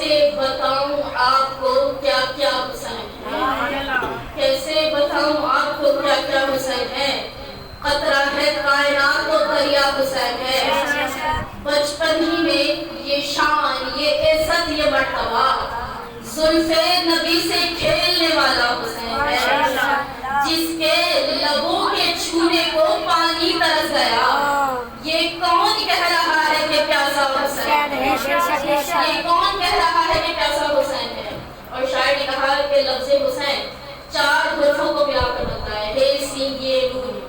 کیسے بتاؤں آپ کو کیا کیا حسین ہے، کیسے بتاؤں آپ کو کیا کیا حسین ہے، قطرہ ہے کائنات و دریا حسین ہے، بچپن ہی میں یہ شان یہ عزت یہ مرتبہ، زلف نبی سے کھیلنے والا حسین ہے، جس کے لبوں کے چھونے کو پانی ترس گیا، یہ کون کہہ رہا ہے کہ پیاسا حسین ہے، یہ کون کہہ رہا ہے کہ پیاسا حسین ہے۔ اور شاعر نے کہا کہ لفظ حسین 4 حروفوں کو ملا کر بنتا ہے، ہے سین یہ نون۔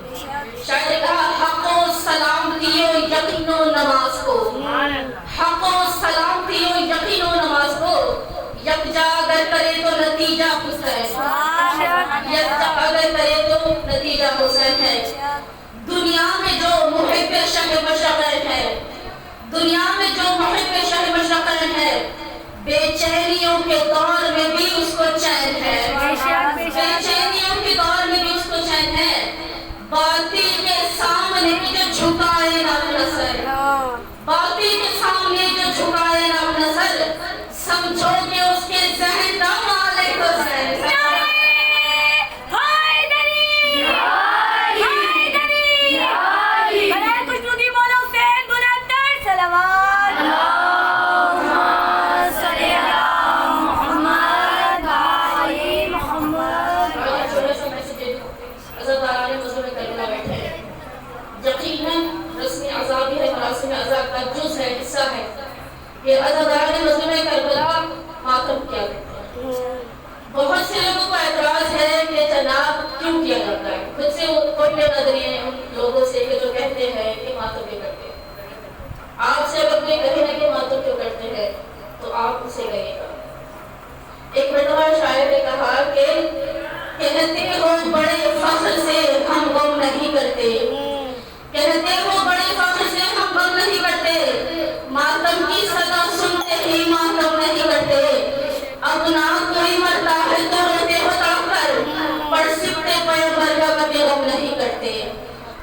شاعر نے کہا حق و سلامتی و یقین و نماز کو، حق و سلامتی و یقین و نماز کو، یکجا اگر کرے تو نتیجہ حسین، یکجا اگر کرے تو نتیجہ حسین ہے۔ دنیا میں جو محب شہ مشرقین ہے، دنیا میں جو محب شہ مشرقین ہے، بے چینیوں کے دور میں بھی اس کو چین ہے، بے چینیوں کے دور میں بھی اس کو چین ہے، باطل کے سامنے جو جھکائے نہ نظر، باطل کے سامنے جو جھکائے نہ نظر، سمجھو کہ اس کے ذہن نہ مالک حسین ہے۔ یہ عزاداران مظلوم کربلا ماتم کیا کرتے ہیں۔ بہت سے لوگوں کو اعتراض ہے کہ جناب کیوں کیا جاتا ہے، خود سے کوئی بے قدری ہیں ان لوگوں سے کہ جو کہتے ہیں کہ ماتم کیوں کرتے ہیں۔ آپ سے اگر کوئی کہے نا کہ ماتم کیوں کرتے ہیں تو آپ اسے کہیے گا۔ ایک مرتبہ شاعر نے کہا کہ کہتے ہو بڑے فخر سے ہم غم نہیں کرتے، کہتے ہو بڑے فخر سے ہم غم نہیں کرتے، ماتم کی صدا سنتے ہی ماتم نہیں کرتے، اپنا کوئی مرتا ہے تو روتے بتا کر، پر سبت پیغمبر کا کبھی غم نہیں کرتے،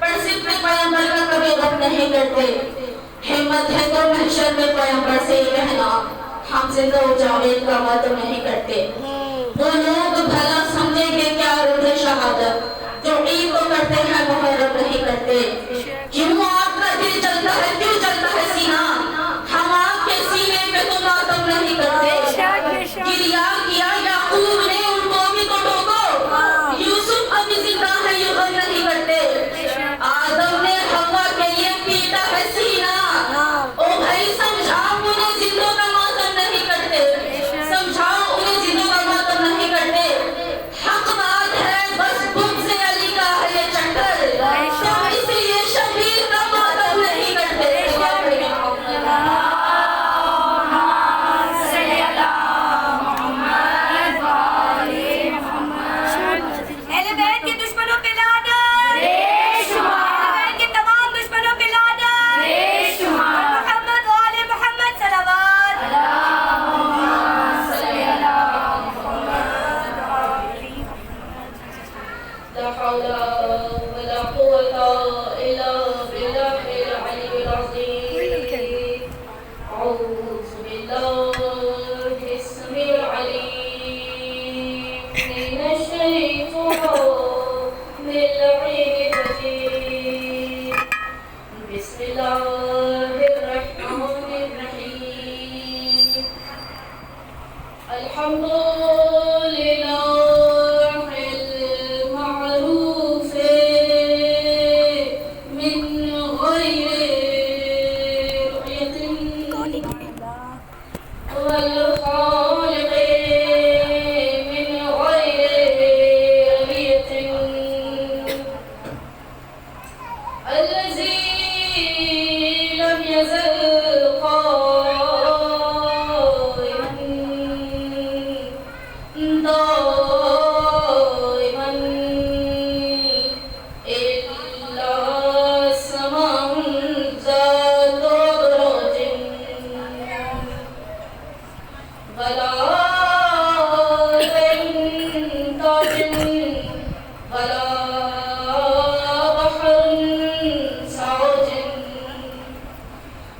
پر سبت پیغمبر کا کبھی غم نہیں کرتے۔ ہمت ہے تو محشر میں پیغمبر سے یہ کہنا، ہم زندہ و جاوید کا ماتم نہیں کرتے۔ وہ لوگ بھلا سمجھیں گے کیا روز شہادت، جو عید کو کرتے ہیں محرم نہیں کرتے۔ کیوں آپ کا دل جلتا ہے، کیوں جلتا ہے سینہ، ہم آپ کے سینے پہ تو ماتم نہیں کرتے۔ گریہ کیا یعقوب نے ان کو بھی تو ٹوکو، یوسف ابھی زندہ ہے یوں غم نہیں کرتے۔ آدم نے حوا کے لیے پیٹا ہے سینہ، او بھائی سمجھاؤ انہیں زندوں کا ماتم نہیں کرتے، سمجھاؤ انہیں زندوں کا ماتم نہیں کرتے۔ حق بات ہے بس بغض علی کا ہے یہ چکر، تو اس لیے شبیر کا ماتم نہیں کرتے۔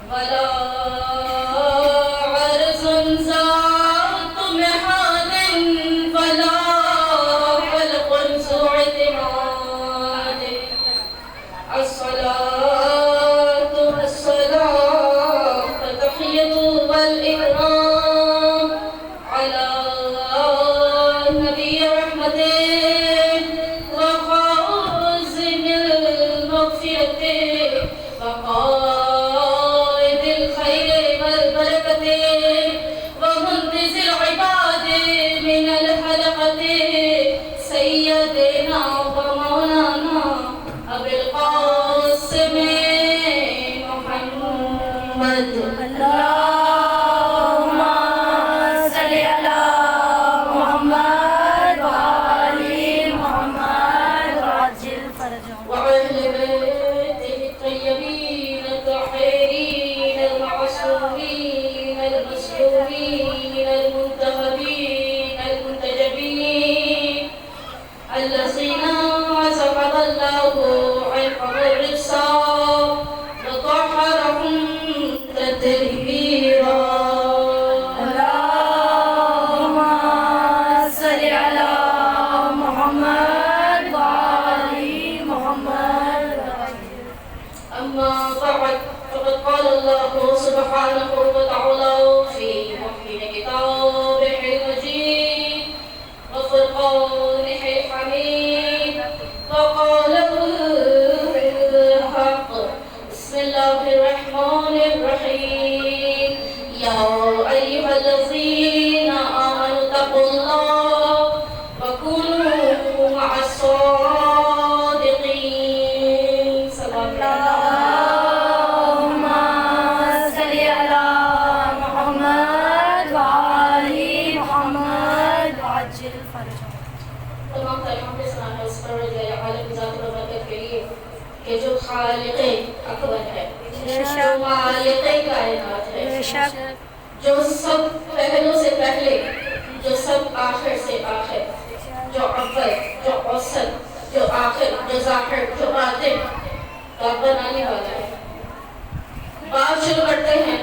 ولا عرض تمام تعریفوں کے سلام ہے اس پروردگار عالم کی ذات و برکت کے لیے کہ جو خالق اکبر ہے، جو خالق کائنات ہے، جو سب پہلوں سے پہلے، جو سب آخر سے آخر، جو اول، جو اوسط، جو آخر، جو ظاہر، جو باطن کا بنانے والا ہے۔ بات شروع کرتے ہیں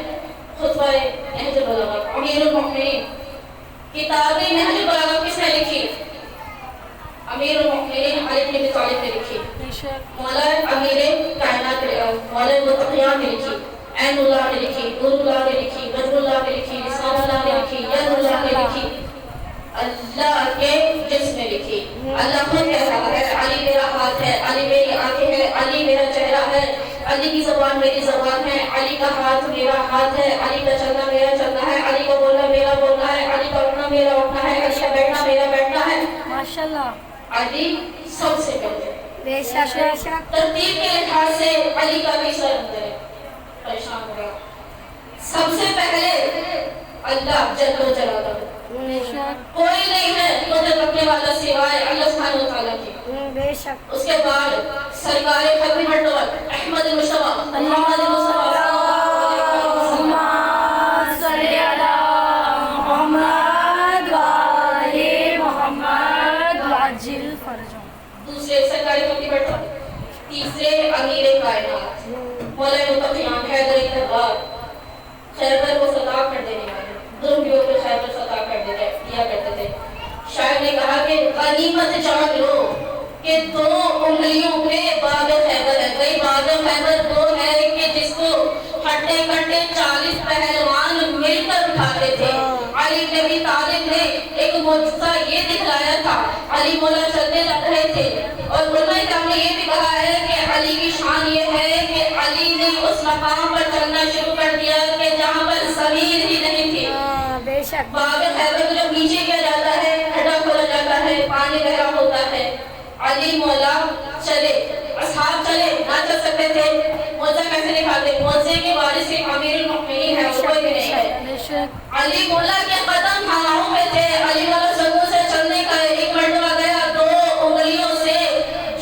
خطبہ نہج البلاغہ۔ امیر المؤمنین کتاب نہج البلاغہ کس نے لکھی؟ امیر المؤمنین علی بن ابی طالب نے لکھی۔ مولا امیر کائنات مولا متقیان نے لکھی، عین اللہ نے لکھی، نور اللہ نے لکھی، بدر اللہ نے لکھی، لسان اللہ نے لکھی، ید اللہ نے لکھی، اللہ کے جسم نے لکھی۔ اللہ خود کہہ رہا ہے علی میرا ہاتھ ہے، علی میری آنکھیں ہیں، علی میرا چہرہ ہے، علی کی زبان میری زبان ہے، علی کا ہاتھ میرا ہاتھ ہے، علی کا چلنا میرا چلنا ہے، علی کا بولنا میرا بولنا ہے، علی کا اٹھنا میرا اٹھنا ہے، علی کا بیٹھنا میرا بیٹھنا ہے۔ ماشاءاللہ علی سب سے پہلے، بے شک ترتیب کے لحاظ سے علی کا بھی سر اندر ہے، پریشان ہو رہا۔ سب سے پہلے اللہ جل و جلالہ، کوئی نہیں ہے قدرت رکھنے والا سوائے اللہ سبحانہ و تعالیٰ کی، بے شک۔ اس کے بعد سرکار ختم مرتبہ احمد المصطفیٰ محمد المصطفیٰ صلی اللہ محمد وآلِ محمد وعجل فرجهم۔ دوسرے سرکار ختم مرتبہ، تیسرے امیر کائنات مولا متقیان حیدر دربار، خیبر کو فتح کر دینے والے، ظلمیوں پہ خیبر فتح کر دیا کرتے تھے۔ شاعر نے کہا کہ غنیمت جان لو کہ دو انگلیوں پہ باب خیبر ہے۔ کئی باب خیبر وہ ہے کہ جس کو ہٹے کٹے 40 پہلوان مل کر اٹھاتے تھے۔ علی بن ابی طالب نے ایک معجزہ یہ دکھلایا تھا، علی مولا چلتے لگ رہے تھے، اور علماء کرام نے یہ بھی کہا ہے کہ علی کی شان یہ ہے کہ علی نے اس مقام پر چلنا شروع کر دیا کہ جہاں پر زمین ہی نہیں تھی۔ باب خیبر کو جب نیچے کیا جاتا ہے، کھڈا کھولا جاتا ہے، پانی گہرا ہوتا ہے، علی مولا چلے، اصحاب چلے، نہ چل سکتے تھے، معجزہ کیسے دکھاتے؟ معجزے کے وارث امیر المؤمنین ہے، کوئی بھی نہیں ہے۔ علی مولا کے قدم تھاموں پہ تھے، علی مولا سگوں سے چلنے کا ایک مرتبہ گیا، دو انگلیوں سے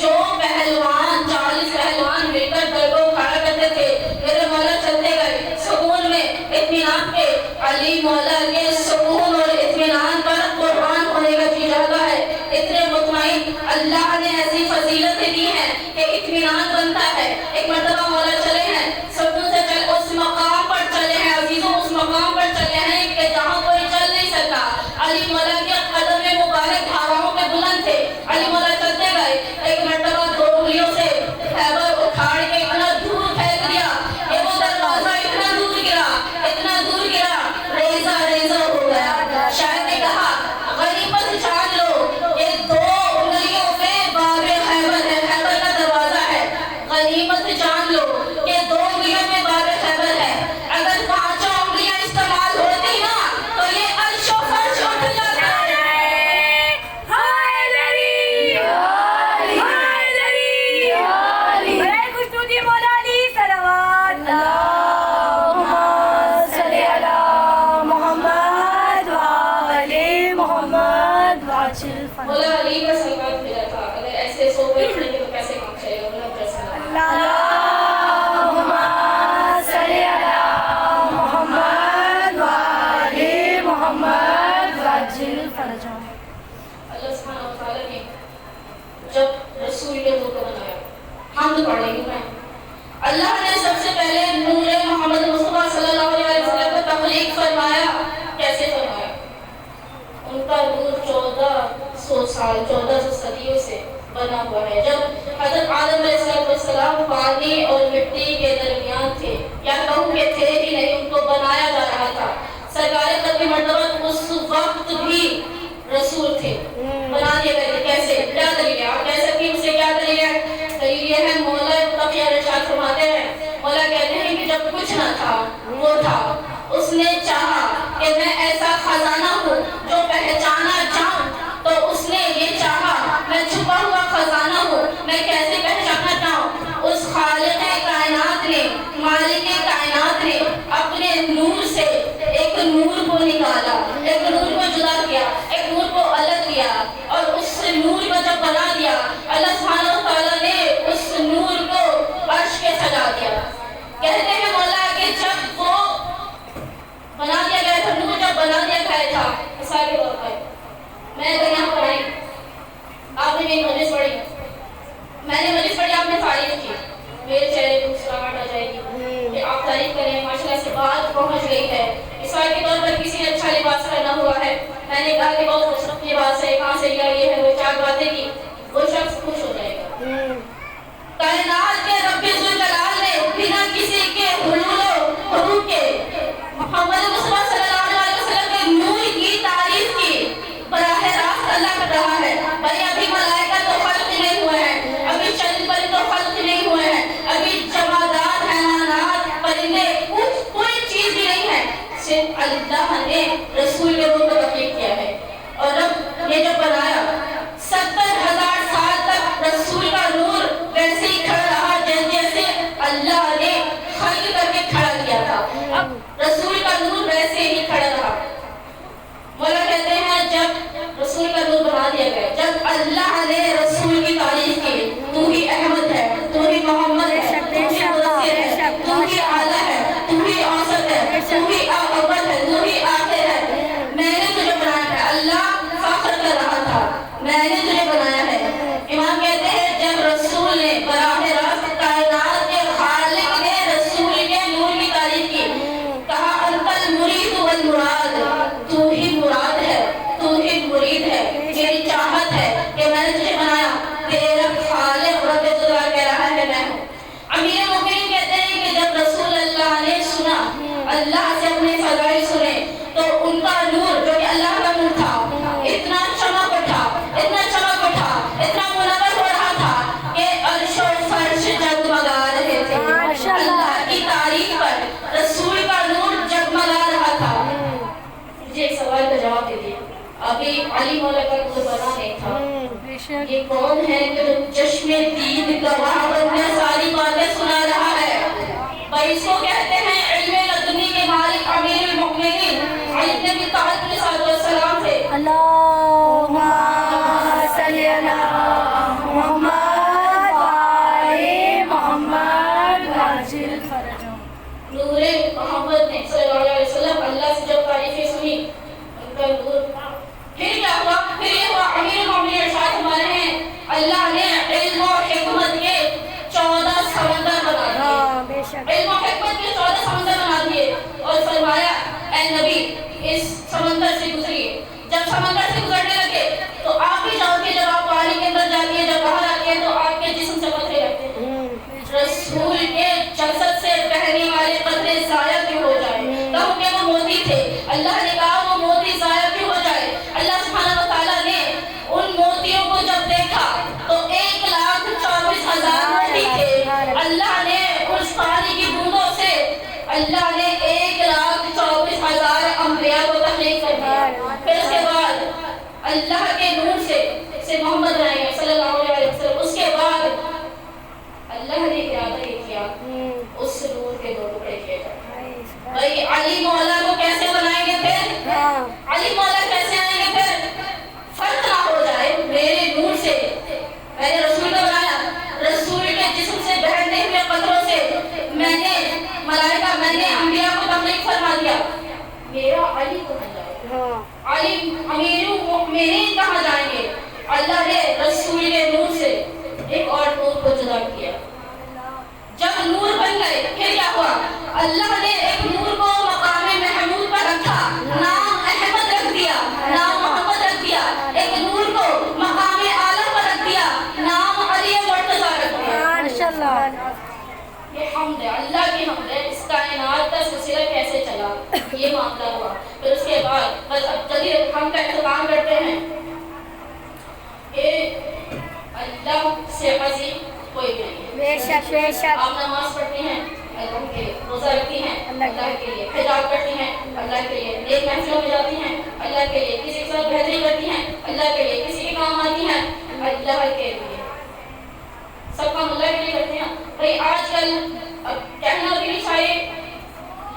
جو پہلوان 40 پہلوان مل کر در کو کھڑا کرتے تھے، میرے مولا چلتے گئے سکون میں، اطمینان کے۔ علی مولا کے سکون اور اطمینان پر قربان ہونے کا جی چاہتا ہے، اتنے مطمئن اللہ نے ایسی فضیلتیں دی ہیں کہ اطمینان بنتا ہے۔ ایک مرتبہ مولا چلے ہیں، سکون سے چل اس مقام پر چلے ہیں عزیزوں، اس مقام پر چلے ہیں کہ جہاں کوئی چل نہیں سکتا۔ علی مولا کے قدم مبارک ہواؤں پہ بلند تھے، علی مولا چلتے گئے، ایک مرتبہ دو انگلیوں سے خیبر اٹھاڑ کے اتنا دور پھینک دیا کہ وہ دروازہ اتنا دور گرا، ریزہ ریزہ ہو گیا۔ شاید نے کہا غنیمت جان لو کہ دو انگلیوں پہ باب خیبر ہے، خیبر کا دروازہ ہے۔ غنیمت جان لو کہ دو انگلیوں پہ باب خیبر ہے، اگر 5 انگلیاں استعمال ہوتی نا تو یہ عرش و فرش اٹھ جاتا ہے۔ مولا علی کا سلمان ملا تھا، اگر ایسے سو پہ اٹھیں گے تو کیسے کام چلے گا؟ مولا کا سلام اللہم صلی علی محمد وآلِ محمد وعجل فرجهم۔ اللہ سبحانہ و تعالیٰ نے جب رسول کے دور کو بنایا، حمد پڑھ رہی ہوں میں، اللہ نے سب سے پہلے نور محمد مصطفیٰ صلی اللہ علیہ وسلم کو تخلیق فرمایا۔ کیسے فرمایا؟ ان کا نور 1400 سال 1400 صدیوں سے بنا ہوا ہے۔ جب حضرت آدم علیہ السلام پانی اور مٹی کے درمیان تھے، یا کہوں کہ تھے ہی نہیں، ان کو بنایا جا رہا تھا۔ سرکار قدر مرتبہ اس وقت بھی رسول تھے، بنا دیے گئے تھے۔ کیسے؟ کیا دلیل ہے؟ آپ کہہ سکتے ہیں اسے کیا دلیل ہے؟ دلیل یہ ہے، مولا تقی ارشاد فرماتے ہیں، مولا کہتے ہیں کہ جب کچھ نہ تھا وہ تھا، اس نے چاہا کہ میں ایسا خزانہ ہوں جو پہچانا جاؤں، تو اس نے یہ چاہا میں چھپا ہوا خزانہ ہوں، میں کیسے پہچانا جاؤں؟ اس خالق کائنات نے، مالک کائنات نے اپنے نور سے ایک نور کو نکالا، ایک نور کو جدا کیا، ایک نور کو الگ کیا، اور اس نور کو جب بنا دیا اللہ سبحانہ و تعالیٰ نے اس نور کو عرش کے سجا دیا. کہتے ہیں مولا کہ جب وہ بنا دیا گیا تھا، نور جب بنا دیا گیا تھا مثال کے طور پر، میں اگر یہاں پر آئی، آپ نے میری مجلس پڑھی، میں نے مجلس پڑھی، آپ نے تعریف کی، میرے چہرے کو مسکراہٹ آ جائے گی کہ آپ تعریف کریں، ماشاءاللہ سے بات پہنچ گئی ہے. مثال کے طور پر کسی نے اچھا لباس پہنا ہوا ہے، میں نے کہا کہ بہت خوبصورت لباس ہے، کہاں سے لیا یہ ہے، وہ چار باتیں کی، وہ شخص خوش ہو جائے گا. کائنات کے رب ذوالجلال نے بنا کسی کے حلول و حروف کے محمد مصطفیٰ صلی اللہ علیہ وسلم کے نور کی تعریف کی. براہ راست اللہ کر رہا ہے. بھائی ابھی ملائکہ تو خلق نہیں ہوئے ہیں، ابھی چند پرندے تو خلق نہیں ہوئے ہیں، ابھی جمادات، حیوانات، پرندے، کوئی چیز بھی نہیں ہے. صرف اللہ نے رسول کے روح کو تخلیق کیا ہے. اور اب یہ جو بنایا 70,000 سال تک رسول کا نور ویسے ہی کھڑا رہا جیسے اللہ نے خلق کر کے کھڑا کیا تھا. اب رسول کا نور ویسے ہی کھڑا رہا. مولا کہتے ہیں جب رسول کا نور بنا دیا گیا، جب اللہ نے رسول کی تعریف کی، تو ہی احمد ہے، تو ہی محمد ہے، تو ہی مدثر ہے، تو ہی اعلیٰ ہے، تو ہی اوسط ہے، تو ہی اول ہے، تو ہی آخر ہے. میں نے تجھے بنایا ہے. اللہ فخر کر رہا تھا، میں نے تجھے بنایا ہے. امام کہتے ہیں جب رسول نے براہ راست کائنات کے خالق نے رسول کے نور کی تعریف کی، کہا انت المرید والمراد، تو ہی مراد ہے، تو ہی مرید ہے. میری چاہت ہے کہ میں نے تجھے بنایا، تیرا خالق رب ذوالجلال کہہ رہا ہے میں ہوں. امیر مومنین کہتے ہیں کہ جب رسول اللہ نے سنا، اللہ سے اپنے فضائل سنے، تو ان کا نور جو کہ اللہ کا نور تھا اتنا چمک اٹھا، اتنا چمک اٹھا، اتنا منور ہو رہا تھا کہ عرش و فرش جگمگا رہے تھے. اللہ کی تعریف پر رسول کا نور جگمگا رہا تھا. مجھے ایک سوال کا جواب دے دیا. ابھی علی مولا کا نور بنا نہیں تھا. یہ کون ہے کہ جو چشم دید گواہ بن کر ساری باتیں سنا رہا ہے؟ بھائی اس کو کہتے ہیں علم لدنی کے مالک امیر المؤمنین علی بن ابی طالب علیہ السلام تھے. اللہم صلی علی محمد وآل محمد وعجل فرجہم. نور محمد نے صلی اللہ علیہ وسلم اللہ سے جب تعریفیں سنی، ان کا نور پھر کیا ہوا؟ پھر یہ ہوا امیر المؤمنین ارشاد ہمارے ہیں اللہ نے علم و حکمت کے 14 سمندر بنا دیے. علم و حکمت کے 14 سمندر بنا دیے اور فرمایا اے نبی اس سمندر سے گزریے. جب سمندر سے گزرنے لگے تو آپ بھی جاؤ گے، جب آپ پانی کے اندر جاتی ہیں، جب باہر آتی ہیں تو آپ کے جسم سے قطرے لگتے ہیں. رسول کے جسد سے بہنے والے قطرے ضائع کیوں ہو جائے؟ کہو کہ وہ موتی تھے. اللہ نے کہا وہ موتی ضائع کیوں ہو جائے؟ اللہ سبحانہ و تعالیٰ نے ان موتیوں کو جب دیکھا تو 1,24,000 موتی تھے. اللہ نے اس پانی کی بوندوں سے اللہ نے 1,24,000 انبیاء کو تخلیق کر دیا. پھر اس کے بعد اللہ کے نور سے محمد بنائے صلی اللہ علیہ وسلم. اس کے بعد اللہ نے ارادہ یہ کیا اس نور کے 2 ٹکڑے کیے جائیں. بھائی علی مولا کو کیسے بنائیں گے پھر؟ علی مولا کیسے آئیں گے پھر؟ فرق نہ ہو جائے. میرے نور سے میں نے رسول کو بنایا، رسول کے جسم سے بہنے ہوئے قطروں سے میں نے ملائکہ، میں نے انبیاء کو تخلیق فرما دیا. میرا علی کہاں جائے؟ علی امیر المؤمنین کہاں جائیں گے؟ اللہ نے رسول کے نور سے ایک اور نور کو جدا کیا. جب نور بن گئے پھر کیا ہوا؟ اللہ نے ایک نور کو مقام محمود پر رکھا، نام احمد رکھ دیا، نام محمد رکھ دیا. ایک نور کو مقام اعلیٰ پر رکھ دیا، نام علی مرتضیٰ رکھ دیا. ماشاءاللہ. یہ حمد ہے، اللہ کی حمد ہے. اس کائنات کا سلسلہ کیسے چلا یہ معاملہ ہوا. پھر اس کے بعد بس اب جدید ہم کا اہتمام کرتے ہیں کہ اللہ سے عظیم کوئی بھی نہیں ہے. بے شک بے شک. آپ نماز پڑھتی ہیں اللہ کے لیے، روزہ رکھتی ہیں اللہ کے لیے، حجاب کرتی ہیں اللہ کے لیے، نیک محفلوں میں جاتی ہیں اللہ کے لیے، کسی کے ساتھ بہتری کرتی ہیں اللہ کے لیے، کسی کے کام آتی ہیں اللہ کے لیے. سب کام اللہ کے لیے کرتے ہیں. بھائی آج کل اب کہنا بھی نہیں چاہیے،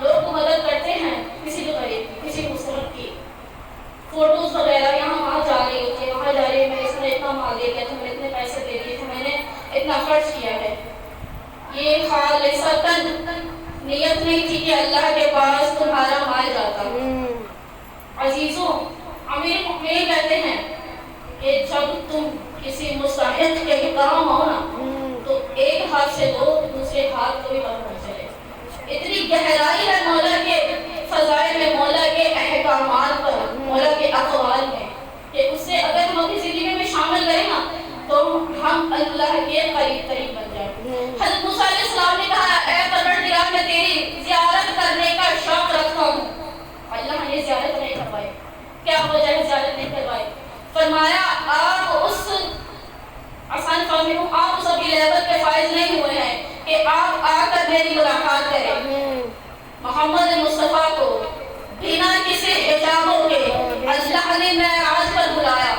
لوگ مدد کرتے ہیں کسی بھی غریب کی، کسی مستحق کی، فوٹوز وغیرہ یہاں وہاں جا رہی ہوتی ہے، وہاں جا رہی ہے، میں اس نے اتنا مال دے دیا تھا، میں نے اتنے پیسے دے دیے تھے، میں نے اتنا خرچ کیا ہے. یہ خالصتاً نیت نہیں تھی کہ اللہ کے پاس تمہارا مال جاتا. عزیزوں، امیر المؤمنین کہتے ہیں کہ جب تم کسی مستحق کے کام ہو نا تو ایک ہاتھ سے دو، دوسرے ہاتھ کو بھی پتہ نہ چلے. اتنی گہرائی ہے مولا کے فضائل میں، مولا کے احکامات پر، مولا کے اقوال میں، کہ اس سے اگر ہم اپنی زندگی میں شامل کریں نا تو ہم اللہ کے قریب قریب بن جائیں. حضرت موسیٰ علیہ السلام نے کہا اے پروردگار میں تیری زیارت کرنے کا شوق رکھتا ہوں. اللہ نے زیارت نہیں کروائی. کیا وجہ ہے زیارت نہیں کروائی؟ فرمایا آپ اس آسان فہمی کو، آپ اس ابھی لیول کے فائز نہیں ہوئے ہیں کہ آپ آ کر میری ملاقات کریں. محمد مصطفیٰ کو بنا کسی حجابوں کے اللہ نے معراج پر بلایا.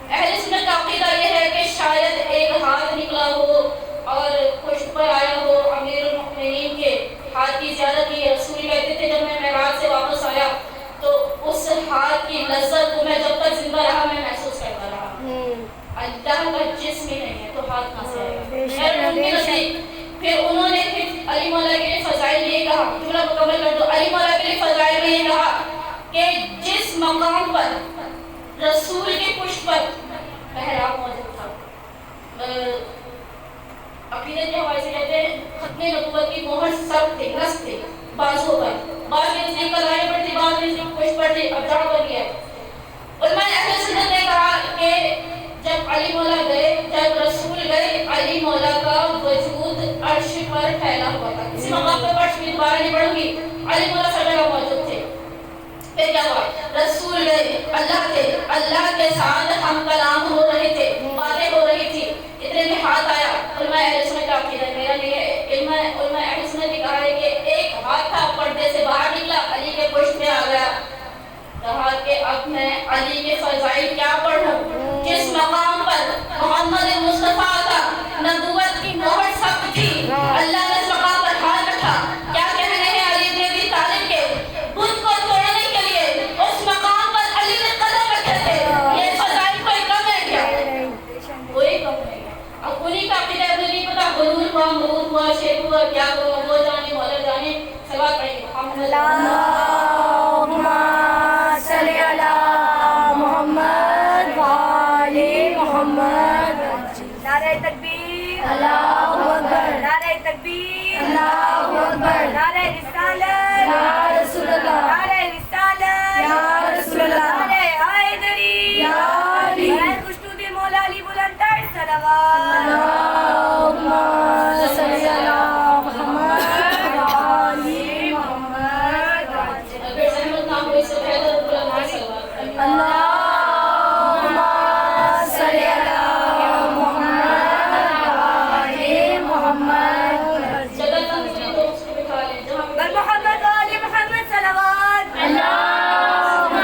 اہل سنت کا عقیدہ یہ ہے کہ شاید ایک ہاتھ نکلا ہو اور پشت پر آیا ہو امیر المؤمنین کے ہاتھ کی زیارت کی. رسول کہتے تھے جب میں معراج سے واپس آیا تو اس ہاتھ کی لذت کو میں جب تک زندہ رہا میں محسوس کرتا رہا. اللہ کا جسم ہی نہیں ہے تو ہاتھ کہاں سے آئے گا؟ پھر انہوں نے پھر علی مولا کے لیے فضائل یہ کہا، جملہ مکمل کر دو. علی مولا کے لیے فضائل میں یہ کہا کہ جس مقام پر رسول کے پشت پر محراب موجود تھا، عقیدت کے حوالے سے کہتے ہیں ختم نبوت کی مہر سب تھے، نصب تھے بازو پر. بعض کے نزدیک کلائی پر تھی، بعض کے نزدیک پشت پر تھی. اب جہاں پر گیا علماء اہل سنت نے کہا کہ جب علی مولا گئے، جب رسول گئے، علی مولا کا وجود عرش پر پھیلا ہوا تھا. کسی مقام پر عرش کی دوبارہ نہیں پڑھوں گی، علی مولا سب جگہ موجود تھے. پھر کیا ہوا؟ رسول گئے، اللہ تھے، اللہ کے ساتھ ہم کلام ہو رہے تھے، باتیں ہو رہی تھی. اتنے میں ہاتھ آیا. علماء اہل سنت کا عقیدہ میرا نہیں ہے، علماء اہل سنت نے کہا ہے کہ ایک ہاتھ تھا پردے سے باہر نکلا، علی کے پشت میں آ گیا. کہا کہ اب میں علی کے فضائل کیا پڑھوں؟ جس مقام پر محمد مصطفیٰ کا نبوت کی مہر سخت تھی، اللہ نے اس مقام پر ہاتھ رکھا. کیا کہنے ہیں علی بن ابی طالب کے؟ بت کو توڑنے کے لیے اس مقام پر علی نے قدم رکھے تھے. یہ فضائل کوئی کم ہے کیا؟ کوئی کم نہیں ہے. اب انہی کا عقیدہ ہے، نہیں پتا غرور ہوا، مرور ہوا، شرک ہوا، کیا ہوا، وہ جانے مولا جانے. سوال پڑھیں گے محمد صلی علی محمد وآل محمد. نعرہ تکبیر، اللہ اکبر. نعرہ تکبیر، اللہ اکبر. نعرہ رسالت، یا رسول اللہ. نعرہ رسالت، یا رسول اللہ. نعرہ حیدری، یا علی. نعرہ خشنود مولا علی بلند تر صلوات. اللہم صلی علی محمد وآل محمد. اگر زحمت نہ ہوئی تو حیدر بلند صلوات. اللہم صلی علی محمد وآل محمد. جگہ تنظیم تو اس کو بٹھا لیں جہاں بر محمد وآل محمد صلوات. اللہم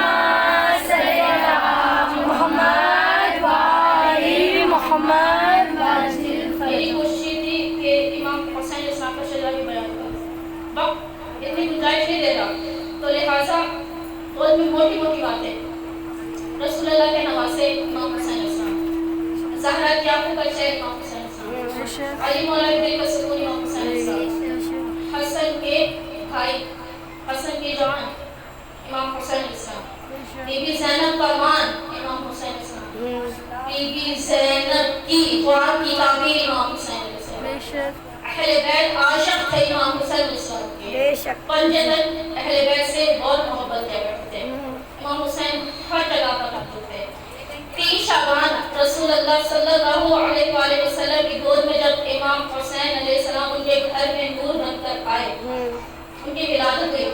صلی علی محمد وآل محمد. میری کوشش تھی کہ امام حسین علیہ السلام کا شجاع بھی بیان کروں. وقت اتنی گنجائش نہیں دے رہا تو لہٰذا بہت موٹی موٹی باتیں. رسول اللہ کے نواسے امام حسین علیہ السلام، زہرا کی آنکھوں کا چہر امام حسین علیہ السلام، علی مولا کے دل کا سکون امام حسین علیہ السلام، حسن کے بھائی، حسن کی جان امام حسین علیہ السلام، بی بی زینب کا مان امام حسین علیہ السلام، بی بی زینب کی خواب کی تعبیر امام حسین علیہ السلام. اہل بیت عاشق تھے امام حسین علیہ السلام کے. پنجے تک اہل بیت سے بہت محبت کیا کرتے تھے. امام حسین ہر جگہ پر موجود تھے. 3 شعبان رسول اللہ صلی اللہ علیہ وآلہ وسلم کی گود میں جب امام حسین علیہ السلام ان کے گھر میں نور بن کر آئے، ان کی ولادت ہوئی،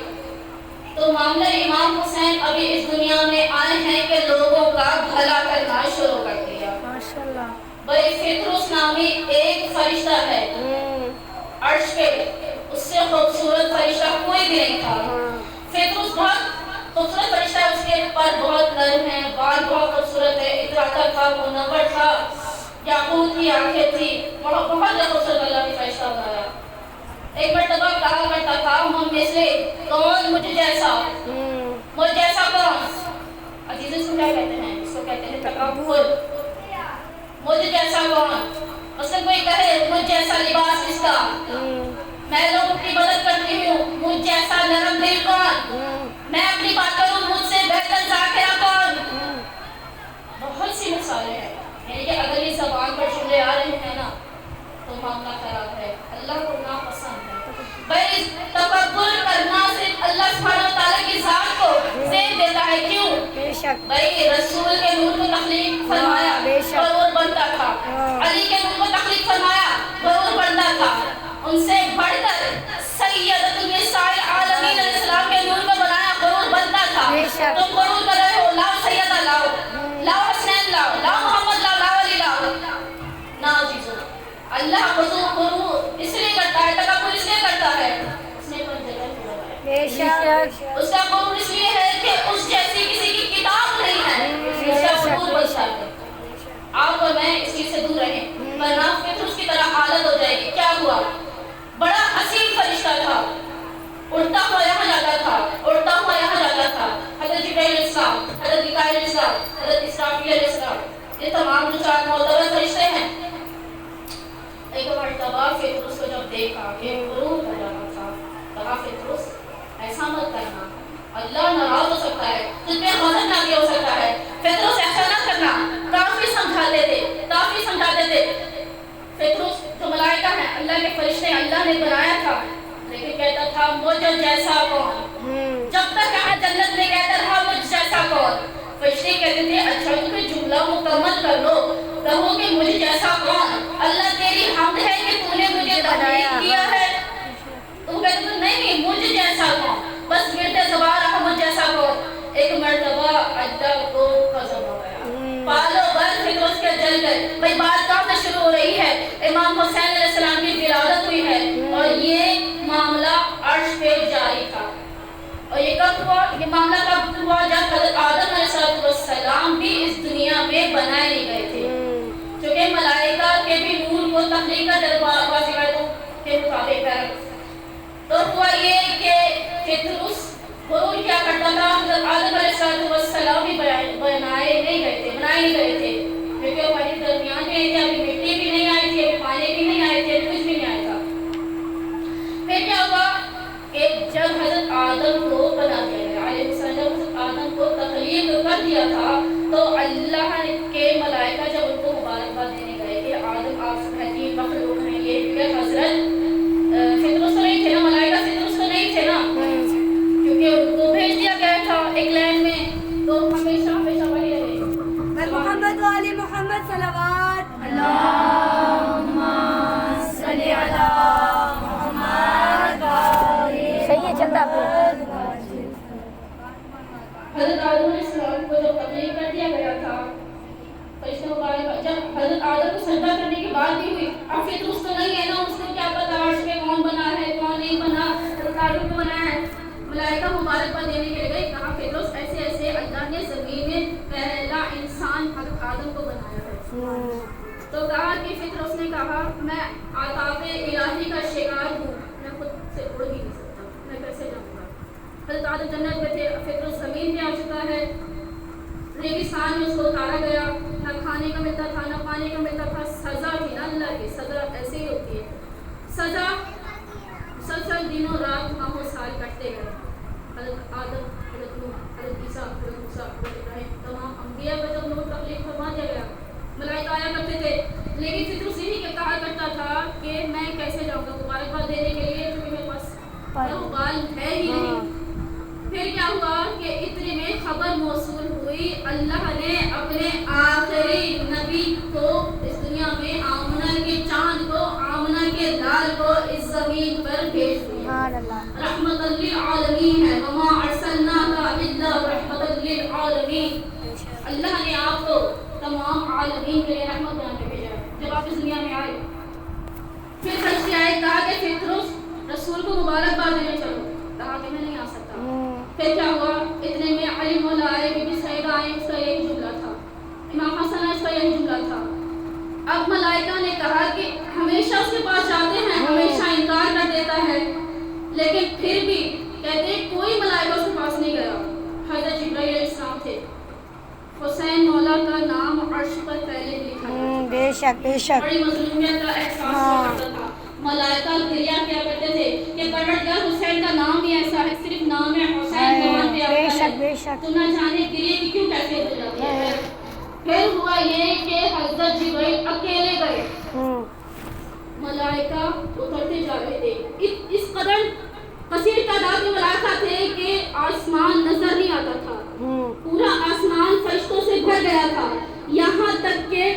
تو معاملہ امام حسین ابھی اس دنیا میں آئے ہیں کہ لوگوں کا بھلا کرنا شروع کر دیا. بھائی فطرس نامی ایک فرشتہ ہے عرش پہ، اس سے خوبصورت فرشتہ کوئی بھی نہیں تھا. فطرس بہت خوبصورت فرشتہ ہے، اس کے پر بہت نرم ہے، بال بہت خوبصورت ہے، اتراتا تھا، منور تھا، یاقوت کی آنکھیں تھی، بہت خوبصورت اللہ نے فرشتہ بنایا. ایک مرتبہ کہا کرتا تھا ہم میں سے کون مجھ جیسا کون؟ عزیز اس کو کیا کہتے ہیں؟ اس کو کہتے ہیں تکبر. مجھ جیسا لباس کس کا؟ میں لوگوں کی مدد کرتی ہوں، مجھ جیسا نرم دل کون؟ میں اپنی بات کروں، مجھ سے بہتر ذاکرہ کون؟ بہت سی مثالیں ہیں، یعنی کہ اگر یہ زبان پر جملے آ رہے ہیں نا تو معاملہ خراب ہے، اللہ کو ناپسند ہے۔ بھائی تکبر کرنا صرف اللہ سبحانہ و تعالیٰ کی ذات کو زیب دیتا ہے، کیوں؟ بھائی رسول کے نور کو تخلیق فرمایا غرور بنتا تھا، علی کے نور کو تخلیق فرمایا غرور بنتا تھا، ان سے بڑھ کر سیدۃ النساء العالمین علیہ السلام کے نور کو بنایا غرور بنتا تھا۔ تم غرور کر رہے ہو، لاؤ سیدہ لاؤ، لاؤ حسین لاؤ، لاؤ محمد لاؤ، لاؤ علی لاؤ۔ نا عزیزو، اللہ غرور اس لیے کرتا ہے، تکبر اس لیے کرتا ہے، اس نے پر جگہ چھوڑا ہے، اس کا غرور اس لیے ہے کہ اس جیسی کسی کی کتاب نہیں ہے، اس کا غرور بچتا ہے۔ آپ اور میں اس چیز سے دور رہیں ورنہ پھر اس کی طرح حالت ہو جائے گی۔ کیا ہوا؟ بڑا حسین فرشتہ تھا، اڑتا ہوا یہاں جاتا تھا، اڑتا ہوا یہاں جاتا تھا، حضرت جبرائیل علیہ السلام، حضرت میکائیل علیہ السلام، حضرت اسرافیل علیہ السلام، یہ تمام جو چار معتبر فرشتے ہیں۔ ایک مرتبہ پطرس کو جب دیکھا کہ غرور کر رہا تھا، کہا پطرس ایسا مت کرنا، اللہ ناراض ہو سکتا ہے، تجھ پہ غضب نازل ہو سکتا ہے، پطرس ایسا نہ کرنا۔ کافی سمجھاتے تھے، کافی سمجھاتے تھے۔ پطرس جو ملائکہ ہیں، اللہ کے فرشتے اللہ نے بنایا تھا، لیکن کہتا تھا مجھ جیسا کون؟ جب تک کہا جنت میں کہتا رہا مجھ جیسا کون؟ فرشتے کہتے تھے اچھا تمہیں جملہ مکمل کر لو، کہو کہ مجھ جیسا کون؟ اللہ تیری حمد ہے کہ تو نے مجھے تخلیق کیا ہے۔ تو کہتے تھے نہیں مجھ جیسا کون؟ بس گرتے زبان رہا مجھ جیسا کون؟ ایک مرتبہ اڈا کو غضب ہو گیا، پالو بر پطرس کے جل گئے۔ بھئی بات کہاں سے شروع ہو رہی ہے؟ امام حسین علیہ السلام کی ولادت ہوئی ہے اور یہ معاملہ عرش پہ جاری تھا، اور یہ کب ہوا؟ یہ معاملہ کب ہوا؟ جب حضرت آدم علیہ السلام بھی اس دنیا میں بنائے نہیں گئے تھے، چونکہ ملائکہ کے بھی نور کو تخلیق کا دربار واسطوں کے مطابق ہے۔ تو ہوا یہ کہ پطرس غرور کیا کرتا تھا، حضرت آدم علیہ السلام بھی بنائے نہیں گئے تھے، کیونکہ وہ ہمارے درمیان میں تھے، ابھی مٹی بھی نہیں آئی تھی، ابھی پانی بھی نہیں آئے تھے، کچھ بھی نہیں آیا تھا۔ پھر کیا ہوا کہ جب حضرت آدم کو بنا دیا گیا، علیہ السلام حضرت آدم کو تخلیق کر دیا تھا، تو اللہ کے ملائکہ جب ان کو مبارکباد دینے گئے کہ آدم آپ سے بہترین مخلوق ہیں، یہ کہ حضرت فطرس تو نہیں تھے نا، ملائکہ فطرس تو نہیں تھے نا، کیونکہ ان کو بھیج دیا گیا تھا ایک لائن میں، تو ہمیشہ ہمیشہ وہی رہے محمد والی محمد صلوات اللہم صلی علی محمد صحیح ہے چلتا حضرت آدم علیہ السلام کو جب تخلیق کر دیا گیا تھا، فرشتوں مبارک جب حضرت آدم کو سجدہ کرنے کی بات بھی ہوئی، اب فطرس تو نہیں ہے نا، اس کو کیا پتا عرش پہ کون بنا ہے کون نہیں بنا، حضرت آدم کو بنایا ہے۔ ملائکہ مبارکباد دینے کے لیے کہا فطرس ایسے ایسے اللہ نے زمین میں پہلا انسان حضرت آدم کو بنایا ہے۔ تو کہا کہ فطرس نے کہا میں عطاء الہی کا شکار ہوں، میں خود سے اڑ ہی نہیں سکتا، میں کیسے جاؤں گا؟ حضرت آدم جنت میں تھے، فطرس زمین پہ آ چکا ہے، ریگستان میں اس کو اتارا گیا، نہ کھانے کا ملتا تھا نہ پانی کا ملتا تھا، سزا تھی نا، اللہ کی سزا ایسے ہی ہوتی ہے، سزا مسلسل دنوں رات ماہوں سال کٹتے گئے۔ حضرت آدم، حضرت نوح، حضرت عیسیٰ، حضرت موسیٰ، حضرت ابراہیم، تمام انبیاء کا جب نور تخلیق فرما دیا گیا، ملائکہ آیا کرتے تھے، لیکن فطرس یہی کہا کرتا تھا کہ میں کیسے جاؤں گا مبارکباد دینے کے لیے، کیونکہ میرے پاس بال ہے ہی نہیں۔ پھر کیا ہوا کہ اتنے میں خبر موصول ہوئی، اللہ نے اپنے آخری نبی کو اس دنیا میں آمنہ کے چاند کو، آمنہ کے لال کو اس زمین پر بھیج دیا، رحمت للعالمین ہے، وما ارسلناک الا رحمت للعالمین۔ اللہ نے آپ کو تمام عالمین کے لیے رحمت بنا کے بھیجا ہے جب آپ اس دنیا میں آئے۔ پھر فرشتے آئے، کہا کہ فطرس رسول کو مبارکباد دینے چلو، کہا کہ میں نہیں آ سکتا۔ پھر کیا ہوا؟ اتنے میں علی مولا آئے، بی بی سعیدہ آئے، اس کا یہی جملہ تھا، امام حسن آئے، اس کا یہی جملہ تھا۔ اب ملائکہ نے کہا کہ ہمیشہ اس کے پاس جاتے ہیں، ہمیشہ انکار کر دیتا ہے، لیکن پھر بھی کہتے ہیں کوئی ملائکہ اس کے پاس نہیں گیا۔ حضرت جبرائیل علیہ السلام تھے، حسین مولا کا نام عرش پر پہلے لکھا ہے. بے شک بے شک. بڑی مظلومیت کا احساس کرتا تھا. ملائکہ گریہ کیا کرتے تھے کہ پروردگار حسین کا نام ہی ایسا ہے, صرف نام حسین زبان پہ آتا ہے, بے شک. تو نہ جانے گریہ کی کیوں کیسے ہو جاتی ہے. پھر ہوا یہ کہ حضرت جبرائیل اکیلے گئے, ملائکہ اترتے جا رہے تھے. اس قدر کثیر تعداد میں ملائکہ تھے کہ آسمان نظر نہیں آتا تھا, پورا آسمان فرشتوں سے بھر گیا تھا. یہاں تک کہ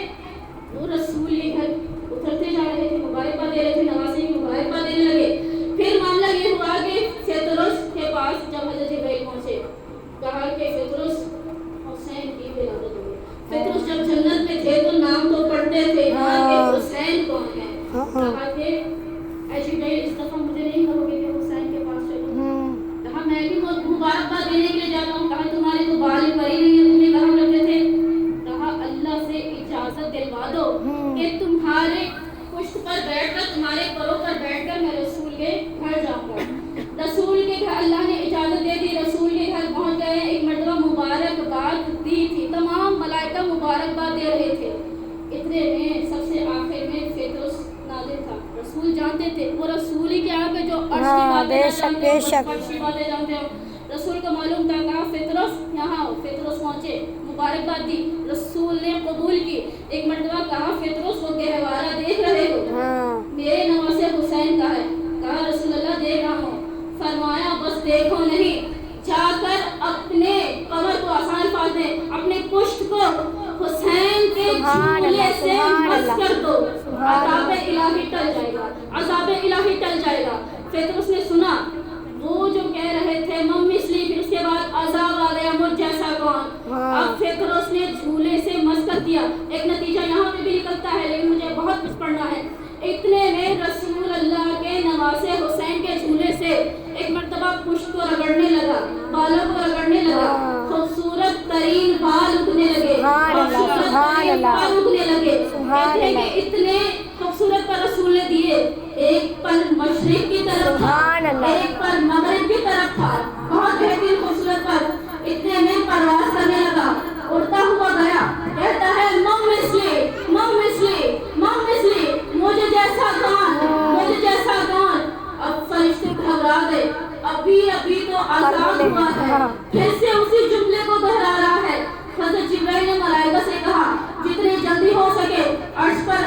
وہ رسول کے گھر اترتے جا رہے تھے, مبارکباد دے رہے تھے, نوازے کی مبارکباد دینے لگے. پھر معاملہ یہ ہوا کہ پیتروس کے پاس جب حضرت جبرائیل پہنچے, کہا کہ پیتروس حسین کی ولادت ہوئی. پیتروس جب جنت میں تھے تو نام تو پڑھتے تھے کہ حسین کون ہے. کہا کہ اے جبرائیل اس دفعہ مجھے نہیں کہو گے کہ حسین کے پاس چلو. کہا میں بھی مبارکباد دینے کے لیے جاتا ہوں. کہا تمہاری تو بال پری نہیں ہے, تمہیں کہاں رکھتے تھے. کہا اللہ سے اجازت دلوا دو کہ تمہارے پشت پر بیٹھ کر, تمہارے پروں پر بیٹھ کر میں رسول کے گھر جاؤں گا. رسول کے گھر اللہ نے اجازت دے دی, رسول کے گھر پہنچ گئے. ایک مرتبہ مبارکباد دی تھی, تمام ملائکہ مبارکباد دے رہے تھے. اتنے میں سب سے آخر میں پیتروس نازل تھا. رسول جانتے تھے وہ رسول ہی کے آگے جو عرش کی باتیں جانتے ہیں, فرش کی باتیں جانتے ہیں. رسول کو معلوم تھا. کہا پیتروس یہاں آؤ. پیتروس پہنچے, مبارکباد دی, رسول نے قبول کی. ایک مرتبہ کہا پیتروس وہ گہوارہ دیکھ رہے ہو, میرے نواسے حسین کا ہے. کہا رسول اللہ دیکھ رہا ہوں. فرمایا بس دیکھو نہیں, جا کر اپنے قبر کو, آسان الفاظ میں اپنے پشت کو حسین کے جھولے سے مس کر دو, عذاب الہی ٹل جائے گا, عذاب الہی ٹل جائے گا. پیتروس نے سنا وہ جو کہہ رہے تھے مم مثلی, پھر اس کے بعد عذاب آ گیا مجھ جیسا کون. اب پیتروس نے جھولے سے مس کر دیا. ایک نتیجہ یہاں پہ بھی نکلتا ہے, لیکن مجھے بہت کچھ پڑھنا ہے. اتنے میں رسول اللہ کے نواسے حسین کے جھولے سے ایک مرتبہ پشت کو رگڑنے لگا, بالوں کو رگڑنے لگا. خوبصورت ترین بال اٹھنے لگے, خوبصورت ترین بال اٹھنے لگے. کہتے ہیں کہ اتنے خوبصورت پر رسول نے دیے, ایک پر مشرق کی طرف تھا, ایک پر مغرب کی طرف تھا, بہت بہترین خوبصورت پر. اتنے میں پرواز کرنے لگا, اڑتا ہوا گیا. کہتا ہے مم مثلی, مم مثلی, مم مثلی, مجھے جیسا کون, مجھے جیسا کون. اب فرشتے گھبرا گئے, ابھی تو آزاد ہوا ہے, پھر سے اسی جملے کو دہرا رہا ہے. حضرت جبرائیل نے ملائکہ سے کہا جتنی جلدی ہو سکے عرش پر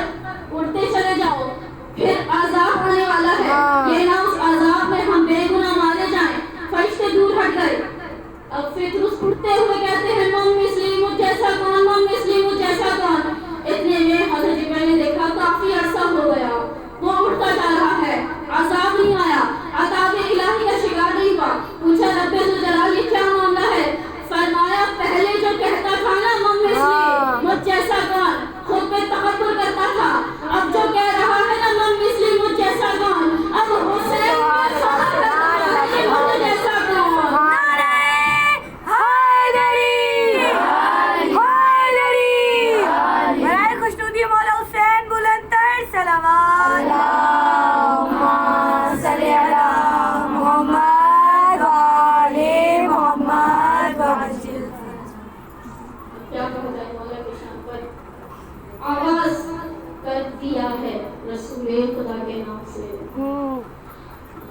اڑتے چلے جاؤ, پھر عذاب آنے والا ہے, یہ نہ اس عذاب میں ہم بے گناہ مارے جائیں. فرشتے دور ہٹ گئے. اب پیتروس اٹھتے ہوئے کہتے ہیں مم مثلی, مجھ جیسا کون, مم مثلی, مجھ جیسا کون. اتنے میں حضرت جبرائیل نے دیکھا کافی عرصہ ہو گیا, وہ اٹھتا جا رہا ہے, عذاب نہیں آیا, عذاب الہی کا شکار نہیں ہوا. پوچھا رب ذوالجلال یہ کیا معاملہ ہے. فرمایا پہلے جو کہتا تھا نا مم مثلی, مجھ جیسا کون, خود پہ تکبر کرتا تھا. اب جو کہہ رہا ہے نا مم مثلی, مجھ جیسا کون, اب حسین کے ساتھ مجھ جیسا کون. آغاز کر دیا ہے رسول خدا کے نام سے.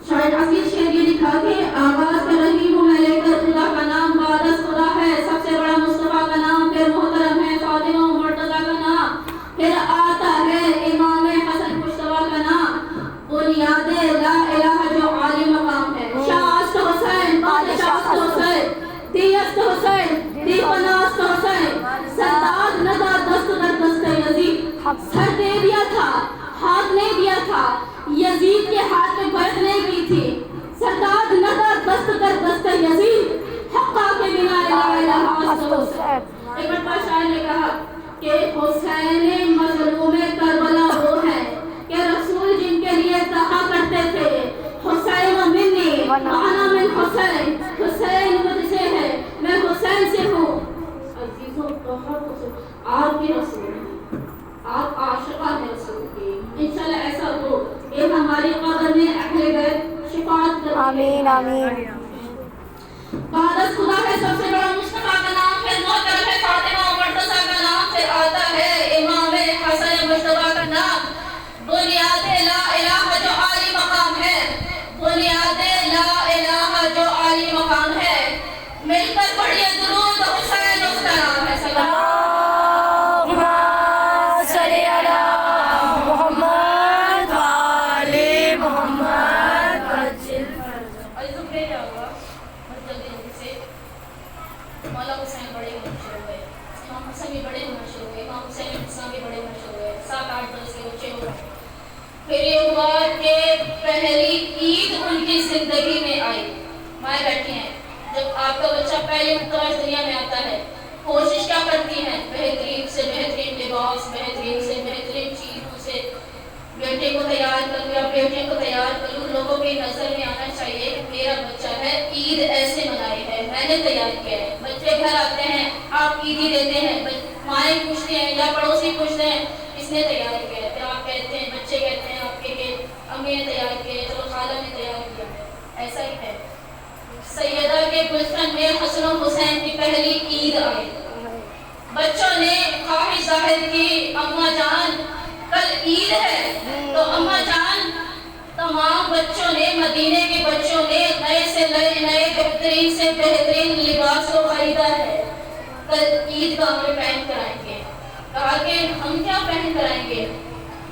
شاید اصلی شعر یہ لکھا کہ آغاز کر رہی ہوں میں لے کر خدا کا نام, بعد خدا ہے سب سے بڑا مصطفیٰ کا نام, پھر محترم ہے فاطمہ مرتضیٰ کا نام, پھر آتا ہے امام حسن مشتبہ کا نام, بنیاد لا الہ جو عالی مقام ہے. شاہ است حسین, بادشاہ است حسین, دی است حسین, دی پناہ است حسین, سردار ندا دست در دست یزید. سر دے دیا تھا, ہاتھ نہیں دیا تھا, یزید کے ہاتھ میں بیعت نہیں کی تھی. سردار ندا دست در دست یزید, حقا کے بنا لا الہ است حسین. ایک مرتبہ شاعر نے کہا کہ حسین مظلوم کربلا وہ ہے کہ رسول جن کے لیے کہا کرتے تھے حسین منی وانا من حسین, حسین مجھ سے ہے, میں حسین سے ہوں. عزیزوں بہت آپ کے رسول ہیں, آپ عاشقہ ہیں رسول کی. انشاءاللہ ایسا ہو کہ ہماری قبر میں اہل بیت شفاعت کریں. آمین آمین. بعد خدا ہے سب سے بڑا مصطفیٰ کا نام, پھر محترم ہے فاطمہ پڑھیے درود حسین اس کا نام ہے. اللہم صلی علی محمد و آل محمد. اور اس میں کیا ہوا بہت جلدی سے مولا حسین بڑے مشہور ہوئے, امام حسن بھی بڑے مشہور ہوئے, امام حسین حسن بھی بڑے مشہور ہوئے, 7-8 برس کے بچے ہو گئے. پھر یہ ہوا کہ پہلی عید ان کی زندگی میں آئی. مائیں بیٹھی ہیں, جب آپ کا بچہ پہلی مرتبہ اس دنیا میں آتا ہے کوشش کیا کرتی ہیں, بہترین سے بہترین لباس, بہترین سے بہترین چیزوں سے بیٹے کو تیار کروں یا بیٹے کو تیار کروں. لوگوں کی نظر میں آنا چاہیے کہ میرا بچہ ہے, عید ایسے منائی ہے, میں نے تیار کیا ہے. بچے گھر آتے ہیں, آپ عیدی دیتے ہیں, مائیں پوچھتے ہیں یا پڑوسی پوچھتے ہیں اس نے تیار کیا ہے. پھر آپ کہتے ہیں, بچے کہتے ہیں آپ کے کہ امی نے تیار کیا ہے, چلو خالہ نے تیار کیا ہے. ایسا ہی ہے. سیدہ کے گلشن میں حسن و حسین کی پہلی عید آئی. بچوں نے خواہش ظاہر کی, اماں جان کل عید ہے. تو اماں جان تمام بچوں نے, مدینے کے بچوں نے نئے سے نئے بہترین سے بہترین لباس کو خریدا ہے, کل عید کا ہمیں پہن کر آئیں گے. کہا کہ ہم کیا پہن کر آئیں گے.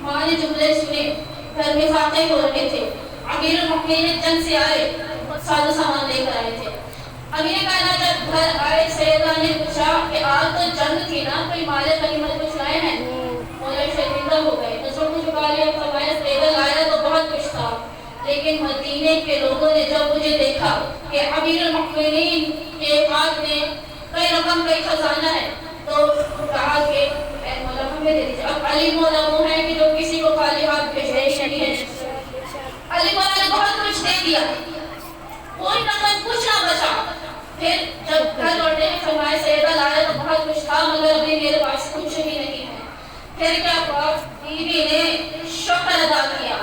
ماں نے جملے سنے, گھر میں فاقے ہو رہے تھے. امیر المؤمنین جنگ سے آئے, بہت سارا سامان لے کر آئے تھے. امیر کائنات جب گھر آئے, سیدہ نے پوچھا کہ آج تو جنگ تھی نا, کوئی مال غنیمت کچھ لائے ہیں. مولا شرمندہ ہو گئے, نظروں کو جھکا لیا, فرمایا سیدہ لایا تو بہت کچھ تھا, لیکن مدینے کے لوگوں نے جب مجھے دیکھا کہ امیر المؤمنین کے ہاتھ میں کئی رقم کئی خزانہ ہے, تو کہا کہ اے مولا ہمیں دے دیجیے. اب علی مولا وہ ہے کہ جو کسی کو خالی ہاتھ بھیجنے نہیں ہے. علی مولا نے بہت کچھ دے دیا, کوئی رقم کچھ نہ بچا. پھر جب گھر لوٹے فرمایا سیدہ لایا تو بہت کچھ تھا مگر ابھی میرے پاس کچھ بھی نہیں ہے. پھر کیا ہوا, بیوی نے شکر ادا کیا.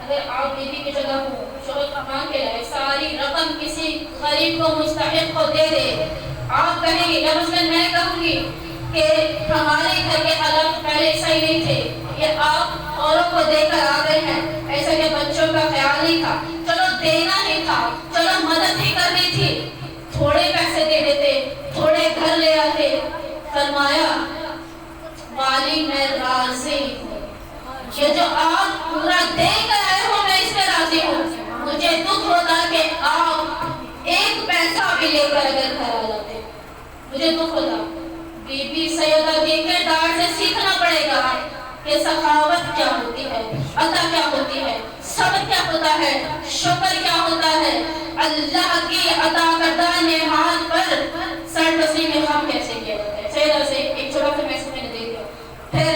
اگر آپ بیوی کی جگہ ہو, شوہر کما کے لائے, ساری رقم کسی غریب کو مستحق کو دے دے, آپ کہیں گے, یا مثلاً میں کہوں گی کہ ہمارے گھر کے حالات پہلے صحیح نہیں تھے, یہ آپ اوروں کو دے کر آ گئے ہیں, ایسا کہ بچوں کا خیال نہیں تھا, چلو دینا ہی تھا, چلو مدد ہی کرنی تھی, تھوڑے پیسے دے دیتے, تھوڑے گھر لے آتے. فرمایا والی میں راضی ہوں, یہ جو آپ پورا دے کر آئے ہو میں اس میں راضی ہوں. مجھے دکھ ہوتا کہ آپ ایک پیسہ بھی لے کر اگر گھر آ جاتے, مجھے دکھ ہوتا. بی بی سیدہ کے کردار سے سیکھنا پڑے گا کہ سخاوت کیا ہوتی ہے, عطا کیا ہوتی ہے, صبر کیا ہوتا ہے, شکر کیا ہوتا ہے, اللہ کی عطا کردہ نعمات پر سر تسلیم خم کیسے کیا جاتا ہے. سیدہ سے ایک چھوٹا سا میسج میں نے دے دیا. پھر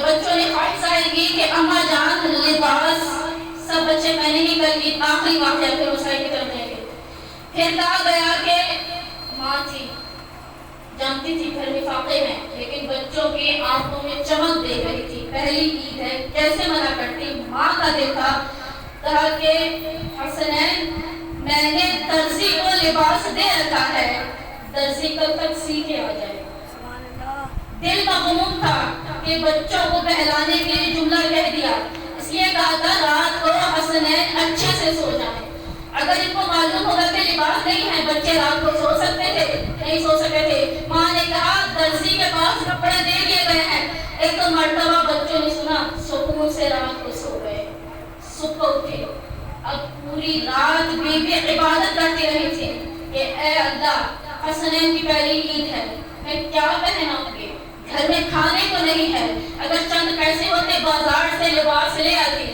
بچوں نے خواہش ظاہر کی کہ اماں جان لباس, سب بچے پہنے ہی کر لی. آخری واقعہ پھر مسائل کی طرف جائیں گے. پھر کہا گیا کہ ماں تھی, جانتی تھی گھر میں فاقے ہیں, لیکن بچوں کی آنکھوں میں چمک دے رہی تھی. پہلی عید ہے, کیسے منع کرتی. ماں کا دل تھا. کہا کہ حسنین میں نے درزی کو لباس دے رکھا ہے, درزی کل تک سی کے آ جائے. دل کا غموم تھا کہ بچوں کو بہلانے کے لیے جملہ کہہ دیا, اس لیے کہا تھا رات کو حسنین اچھے سے سو جائیں. اگر ان کو معلوم ہوگا کہ لباس نہیں ہے, بچے رات کو سو سکتے تھے, نہیں سو سکتے تھے. ماں نے کہا درزی کے پاس کپڑے دے دیے گئے ہیں. ایک مرتبہ بچوں نے سنا, سکون سے رات کو سو گئے. صبح اٹھے, اب پوری رات بی بی عبادت کرتی رہی تھی کہ اے اللہ حسنین کی پہلی عید ہے, میں کیا پہناؤں گی, گھر میں کھانے کو نہیں ہے. اگر چند پیسے ہوتے بازار سے لباس لے آتی,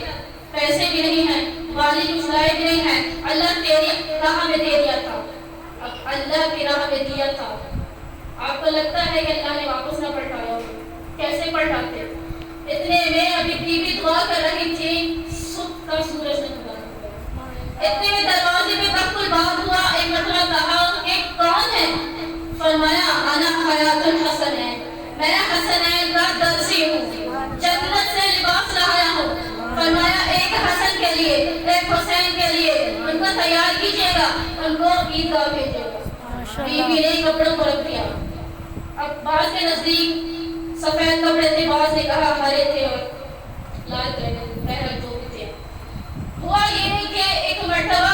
پیسے بھی نہیں ہیں, والی کچھ لائے بھی نہیں ہیں. اللہ تیری راہ میں دے دیا تھا, اب اللہ کی راہ میں دیا تھا. آپ کو لگتا ہے کہ اللہ نے واپس نہ پلٹایا, کیسے پلٹاتے. اتنے میں ابھی بیوی دعا کر رہی تھی, صبح کا سورج نکلا. اتنے میں دروازے پہ کب کوئی بات ہوا. ایک مرتبہ کہا کہ کون ہے. فرمایا انا حیات الحسن ہے, میں حسنین کا درزی ہوں, جنت سے لباس لایا ہوں. فرمایا ایک حسن کے لیے, ایک حسین کے لیے, ان کو تیار کیجیے گا, ان کو عیدگاہ بھیجیے گا. بیوی نے کپڑوں کو رکھ دیا. اب بعض کے نزدیک سفید کپڑے تھے, بعض نے کہا ہرے تھے اور لال کلر کے, بہرحال جو بھی تھے. ہوا یہ کہ ایک مرتبہ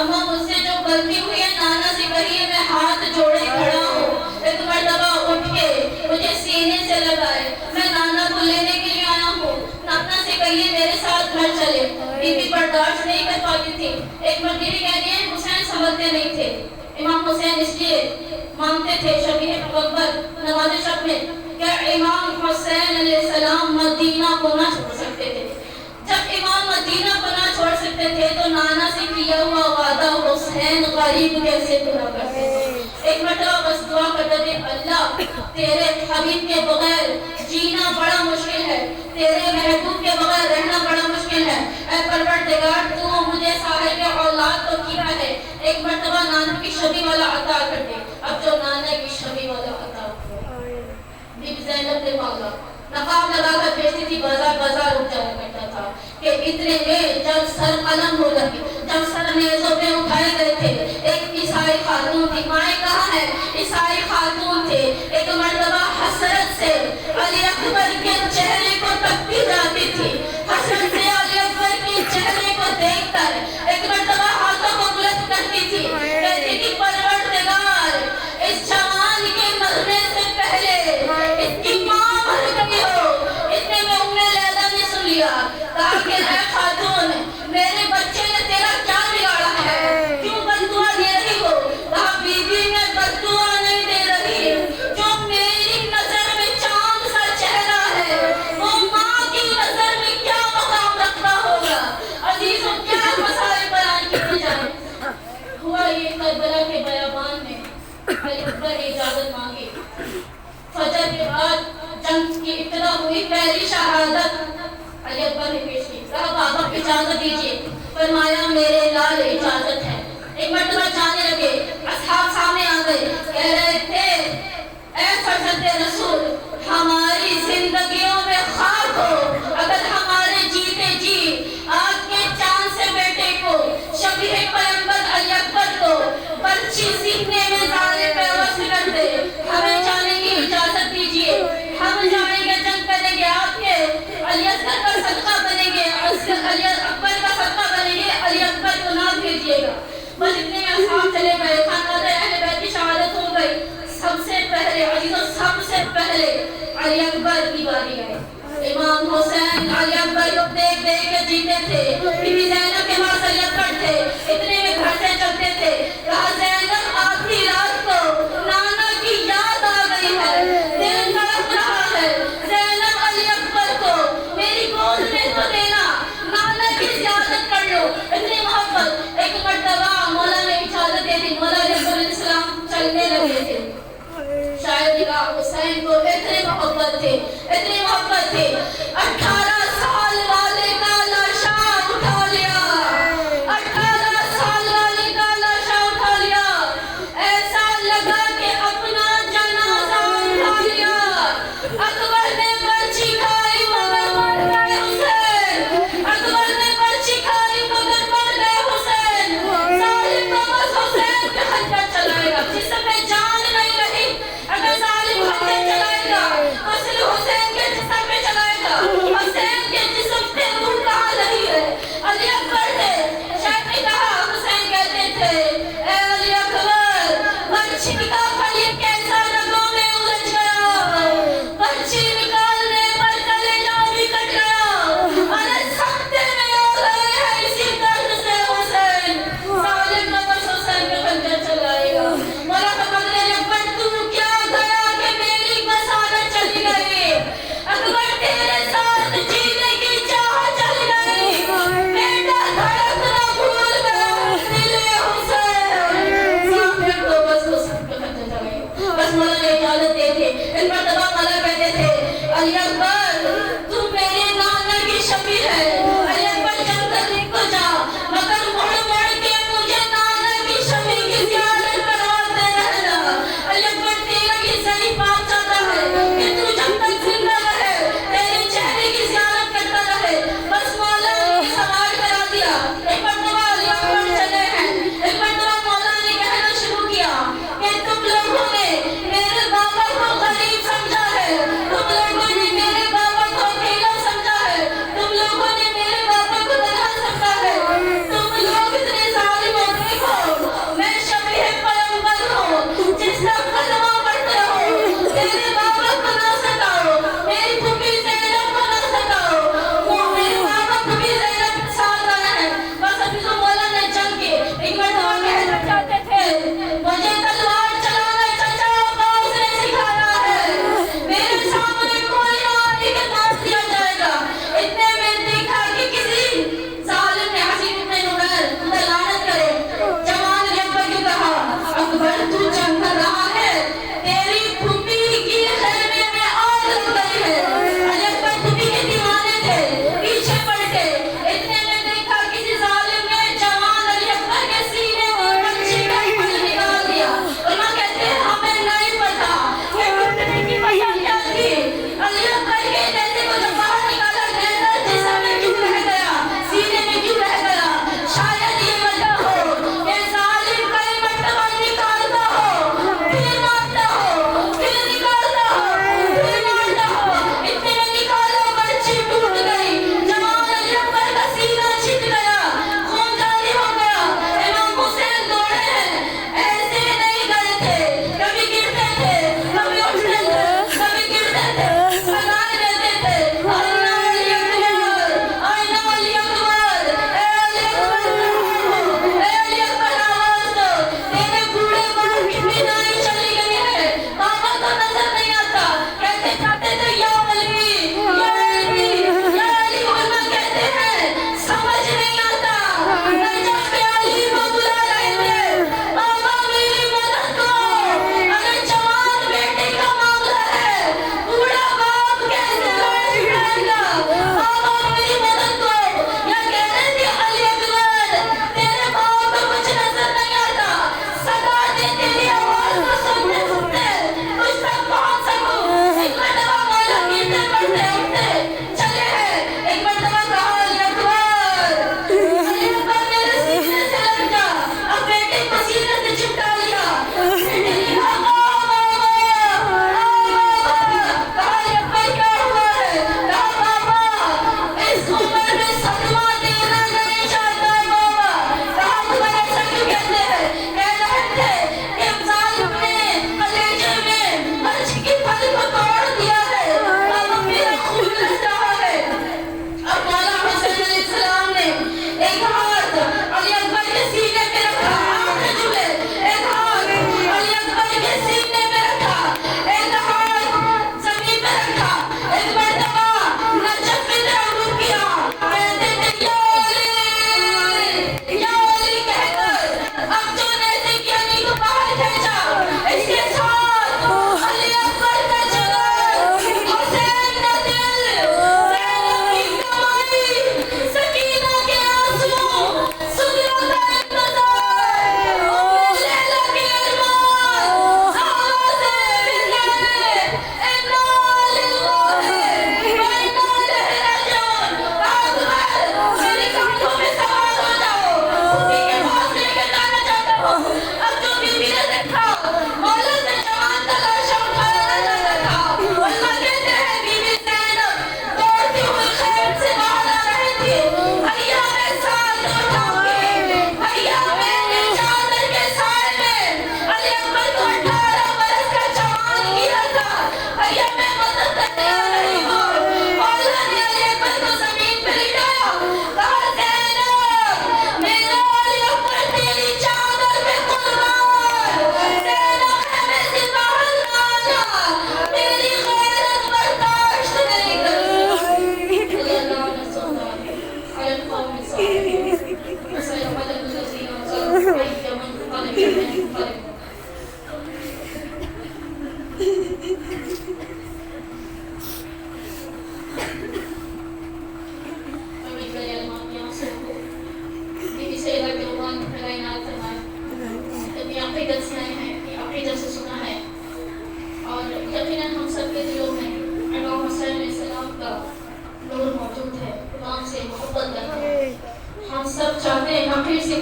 اما مجھ سے جو غلطی ہوئی ہے نانا سے کہیے میں ہاتھ جوڑے کھڑا ہوں. ایک مرتبہ اٹھ کے مجھے سینے سے لگائے, میں نانا کو لینے کے لیے آیا ہوں, نانا سے کہیے میرے ساتھ گھر چلے. بیوی برداشت نہیں کر پاتی تھی. ایک مرتبہ کہہ رہی ہے حسین سمجھتے نہیں تھے. امام حسین اس لیے مانگتے تھے شبیہ پیغمبر نماز شب میں کہ امام حسین علیہ السلام مدینہ کو نہ چھوڑ سکتے تھے. جب امام مدینہ کو نہ چھوڑ سکتے تھے تو نانا سے کیا ہوا وعدہ حسین غریب کیسے پورا کرتے تھے. ایک مرتبہ بس دعا کرتے تھے اللہ تیرے حبیب کے بغیر جینا بڑا مشکل ہے, تیرے محبوب کے بغیر رہنا بڑا مشکل ہے. اے پروردگار تو مجھے صاحب اولاد تو کیا ہے, ایک مرتبہ نانا کی شبی والا عطا کر دے. اب جو نانا کی شبی والا عطا ہوا بی بی زینب نے مانگا, نقاب لگا کر بیچتی تھی, بازار بازار اٹھ جایا کرتا تھا کہ اتنے میں جب سر قلم ہو لگی, جب سر نیزوں پہ اٹھائے گئے تھے, ایک عیسائی خاتون تھی, مائیں کہاں ہے, عیسائی خاتون تھے, ایک مرتبہ حسرت سے علی اکبر کے چہرے کو تکتی جاتی تھی. حسرت سے علی اکبر کے چہرے کو دیکھ کر ایک مرتبہ ہاتھوں کو بلند کرتی تھی, کہتی تھی پروردگار اس جوان کے مرنے سے پہلے اس کی ماں مر گئی ہو. اتنے میں ام لیلا نے سن لیا, کہا کہ اے خاتون میرے بچے نے تیرا کیا بگاڑا ہے, کیوں بددعا دے رہی ہو. کہا بی بی میں بددعا نہیں دے رہی, جو میری نظر میں چاند سا چہرہ ہے وہ ماں کی نظر میں کیا مقام رکھتا ہوگا. عزیزوں کیا مسائل بیان کیے جائیں. ہوا یہ کربلا کے بیابان میں علی اکبر اجازت مانگی. فجر کے بعد جنگ کی ابتدا ہوئی, پہلی شہادت علی اکبر نے پیش کی. کہا بابا اجازت دیجیے. فرمایا میرے لال اجازت ہے. ایک مرتبہ جانے لگے, اصحاب سامنے آ گئے, کہہ رہے تھے اے فرزند رسول ہماری زندگیوں میں خاک ہو اگر ہمارے جیتے جی آج کے چاند سے بیٹے کو شبیہ پیغمبر علی اکبر کو برچی سیکھنے میں ظالم پیوست کر دے. ہمیں جانے کی اجازت دیجیے, ہم جائیں گے, جنگ کریں گے, آپ کے علی اکبر کا صدقہ بنیں گے, علی اکبر کا صدقہ بنیں گے, علی اکبر کو نہ بھیجیے گا. بس اتنے میں اصحاب چلے گئے, خاندان اہل بیت کی شہادت ہو گئی. سب سے پہلے عزیزوں سب سے پہلے علی اکبر کی باری آئی. امام حسین علی اکبر کو دیکھ دیکھ کے جیتے تھے. بی بی زینب کے پاس علی اکبر تھے, اتنے میں گھر سے چلتے تھے. کہا زینب آدھی رات کو نانا کی یاد آ گئی ہے, دل تڑپ رہا ہے, زینب علی اکبر کو میری گود میں تو دینا, نانا کی زیارت کر لو. اتنی محبت. ایک مرتبہ مولا نے اجازت دے دی, مولا علیہ السلام چلنے لگے تھے. شاید حسین کو اتنی محبت تھی, اتنی محبت تھی. 18 سال والے کا لاشا اٹھا لیا, 18 سال والے کا لاشا اٹھا لیا, ایسا لگا کہ اپنا جنازہ اٹھا لیا. اکبر نے برچی کھائی مگر مر گئے حسین, اکبر نے برچی کھائی مگر مر گئے حسین. ظالم کو بس حسین پہ خنجر چلائے گا, جس میں جان نہیں رہی اگر ظالم خنجر چلائے گا تو صرف حسین کے جسم پہ چلائے گا. حسین کے جسم پہ روح کہاں لگی ہے. علی اکبر نے شاید نے کہا, حسین کہتے تھے اے علی اکبر برچی کا پھل کیسا رگوں میں الجھ گیا, برچی نکالنے پر کلیجہ بھی کٹ گیا, ارے سکتے میں آ گئے ہیں اسی درد سے حسین. ظالم کا بس حسین پہ خنجر چلائے گا. مولا اکبر نے اکبر تو کیا گیا کہ میری بسارت چلی گئی, اکبر تیرے ساتھ جینے کی چاہ چل گئی, بیٹا دھڑکنا بھول گیا دل حسین. ظالم کو بس حسین پہ خنجر چلائے گا. بس مولا نے اجازت دے تھے. ان مرتبہ مولا کہتے تھے علی اکبر تو میرے نانا کی شبیہ ہے, علی اکبر جنگ کرنے کو جا مگر مڑ مڑ کے مجھے نانا کی شبیہ کی زیارت کرواتے رہنا. علی اکبر تیرا کی زنی پاک چاہتا ہے کہ تو جب تک زندہ رہے تیرے چہرے کی زیارت کرتا رہے. بس مولا نے سوال کرا دیا. ایک مرتبہ علی اکبر چلے ہیں, ایک مرتبہ مولا نے کہنا شروع کیا کہ تم لوگوں نے میرے بابا کو غریب سمجھا ہے, تم لوگوں نے میرے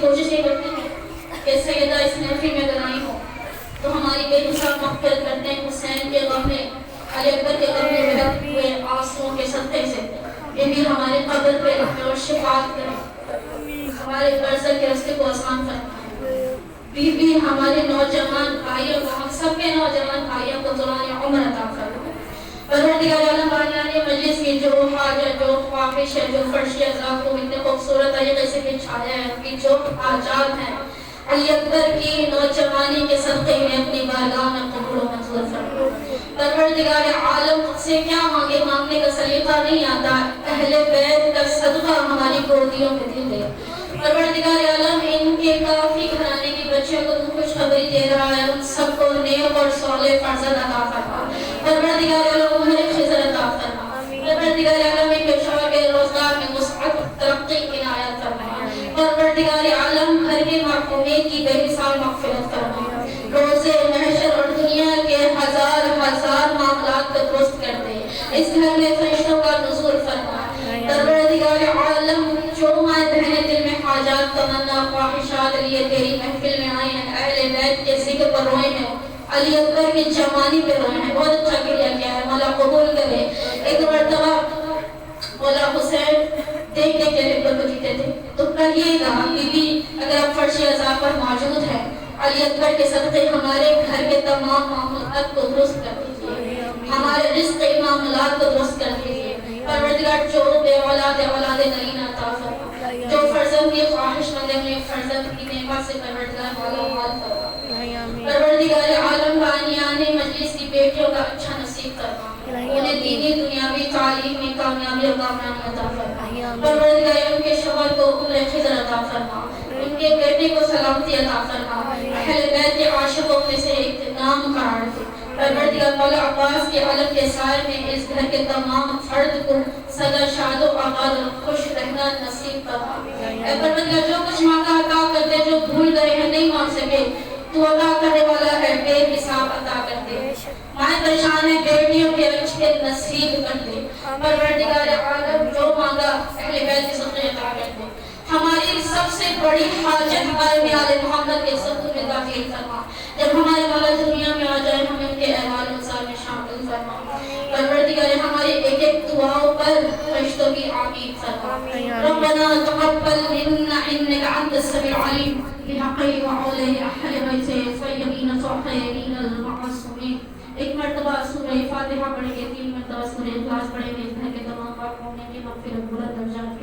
کوشش یہ کرتے ہیں کہ سیدہ اس محفل میں اگر آئی ہو تو ہماری بے حساب مغفرت کرتے ہیں حسین کے غم میں، علی اکبر کے غم میں بہتے ہوئے آنسوؤں کے صدقے سے یہ بھی ہمارے قبر پہ رحمت اور شفاعت کریں، ہمارے برزخ کے راستے کو آسان فرمائیں۔ بی ہمارے نوجوان بھائیوں کو، ہم سب کے نوجوان بھائیوں کو دوران عمر عطا فرمائے۔ پروردگار عالم بانیان مجلس کی جو حاجت، جو خواہش ہے، جو فرش عذاب کو اتنے خوبصورت طریقے سے بچھایا ہے، ان کی جو حاجات ہیں علی اکبر کی نوجوانی کے صدقے میں اپنی بارگاہ میں قبول و منظور فرمائے۔ پروردگار عالم سے کیا مانگے، مانگنے کا سلیقہ نہیں آتا، اہل بیت کا صدقہ ہماری گودیوں میں دل دے۔ پروردگار عالم ان کے کافی گھرانے کی بچیوں کو تو خوشخبری دے رہا ہے، ان سب کو نیک اور صالح فرزند عطا فرما۔ پروردگار عالم انہیں خضر عطا فرما۔ پروردگار عالم ان کے شوہر کے روزگار میں وسعت، ترقی عنایت فرما۔ پروردگار عالم گھر کے محرومین کی بے مثال مغفرت فرما۔ روز محشر اور دنیا کے ہزار معاملات کو درست کر دے، اس گھر میں فرشتوں کا نزول فرما۔ پروردگار عالم جو مائیں بہنیں دل میں حاجات، تمنا، خواہشات لیے تیری محفل میں آئے ہیں، اہل بیت کے ذکر پر روئے ہیں، علی اکبر کی جوانی پہ روئے ہیں، بہت اچھا کیا ہے، مولا قبول کرے۔ ایک مرتبہ مولا حسین دیکھنے کے لیے کو جیتے تھے تو کہیے گا بی بی اگر آپ فرش عذاب پر موجود ہیں، علی اکبر کے صدقے ہمارے گھر کے تمام معاملات کو درست کر دیجیے، ہمارے رزق کے معاملات کو درست کر دیجیے۔ پروردگار جو بے اولاد نرین عطا فرما، جو فرزند کی خواہش مند ہے انہیں فرزند کی نعمت سے پروردگار مالا مال فرما۔ پروردگار عالم بانیان مجلس کی بیٹیوں کا اچھا نصیب فرما، انہیں دینی دنیاوی تعلیم میں کامیابی اور کامیابی عطا فرما۔ پروردگار ان کے شوہر کو عمر خضر عطا فرما، ان کے بیٹے کو سلامتی عطا فرما، اہل بیت کے عاشقوں میں سے ایک نام قرار دے۔ پروردگار مولا عباس کے علم کے سائے میں اس گھر کے تمام فرد کو سدا شاد و آباد اور خوش رہنا نصیب فرما۔ اے پروردگار جو کچھ مانگا عطا کر دے، جو بھول گئے ہیں نہیں مانگ سکے تو عطا کرنے والا ہے، بے حساب عطا کر دے۔ مائیں پریشان ہیں، بیٹیوں کے اچھے نصیب کر دے۔ پروردگار عالم جو مانگا اہل بیت کے صدقے عطا کر دے۔ ہماری سب سے بڑی حاجت ہمارے آل محمد کے صدقے میں داخل فرما۔ جب ہمارے مولا دنیا میں آ جائے ہمیں ان کے احوال انصار میں شامل فرما۔ پروردگار ہماری ایک ایک دعاؤں پر فرشتوں کی آمین فرما۔ ربنا تقبل منا انك انت السميع العليم بحق وعلى اهل بيت الطيبين الطاهرين المعصومين۔ ایک مرتبہ سورہ فاتحہ پڑھیں گے، 3 مرتبہ سورہ اخلاص پڑھیں گے، گھر کے تمام پاک مومنین کی مغفرت، بلند درجات